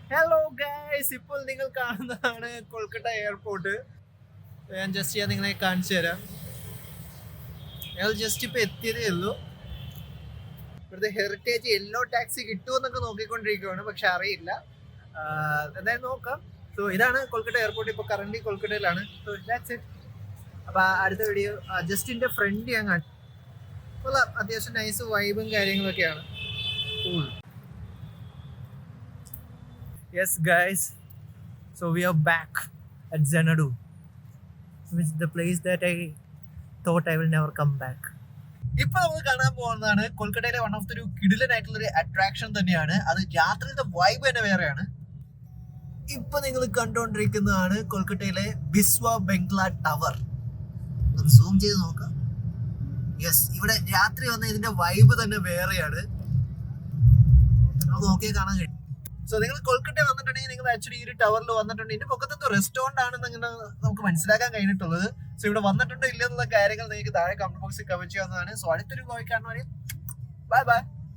Hello guys, ഇപ്പോൾ നിങ്ങൾ കാണുന്നതാണ് കൊൽക്കത്ത എയർപോർട്ട്. ഞാൻ നിങ്ങളെ കാണിച്ചു തരാം. ഞങ്ങൾ ഇപ്പൊ എത്തിയതേ ഉള്ളൂ. ഇവിടുത്തെ ഹെറിറ്റേജ് യെല്ലോ ടാക്സി കിട്ടുമെന്നൊക്കെ നോക്കിക്കൊണ്ടിരിക്കുകയാണ്, പക്ഷെ അറിയില്ല. എന്തായാലും നോക്കാം. സോ ഇതാണ് കൊൽക്കത്ത എയർപോർട്ട്. ഇപ്പോൾ കറന്റ് കൊൽക്കത്തയിലാണ്. So that's it. അപ്പൊ അടുത്ത വീഡിയോ ജസ്റ്റിന്റെ ഫ്രണ്ട് ഞാൻ കാണിച്ചു. അത്യാവശ്യം നൈസ് വൈബും കാര്യങ്ങളൊക്കെയാണ്. Yes, guys. So we are back at Xanadu, which is the place that I thought I will never come back. ഇപ്പൊ നമ്മൾ കാണാൻ പോകുന്നതാണ് കൊൽക്കത്തയിലെ വൺ ഓഫ് ദ ഒരു കിടിലനായിട്ടുള്ള ഒരു അട്രാക്ഷൻ തന്നെയാണ്. അത് രാത്രിയിലത്തെ വൈബ് തന്നെ വേറെയാണ്. ഇപ്പൊ നിങ്ങൾ കണ്ടുകൊണ്ടിരിക്കുന്നതാണ് കൊൽക്കത്തയിലെ ബിസ്വ ബംഗ്ല ടവർ. സൂം ചെയ്ത് നോക്കാം. യെസ്, ഇവിടെ രാത്രി വന്ന ഇതിന്റെ വൈബ് തന്നെ വേറെയാണ്. നമുക്ക് നോക്കിയാൽ കാണാൻ കഴിയും. സോ നിങ്ങൾ കൊൽക്കത്ത വന്നിട്ടുണ്ടെങ്കിൽ നിങ്ങൾ ആക്ച്വലി ഈ ഒരു ടവറിൽ വന്നിട്ടുണ്ടെങ്കിൽ ഇതിന്റെ പൊക്കത്തെ റെസ്റ്റോറന്റ് ആണെന്ന് നമുക്ക് മനസ്സിലാക്കാൻ കഴിഞ്ഞിട്ടുള്ളത്. സോ ഇവിടെ വന്നിട്ടുണ്ടോ ഇല്ലെന്നുള്ള കാര്യങ്ങൾ നിങ്ങൾക്ക് താഴെ കമന്റ് ബോക്സിൽ കമന്റ് ചെയ്യാവുന്നതാണ്. സോ അടുത്തൊരു പോയി കാണുവാൻ ബൈ ബൈ.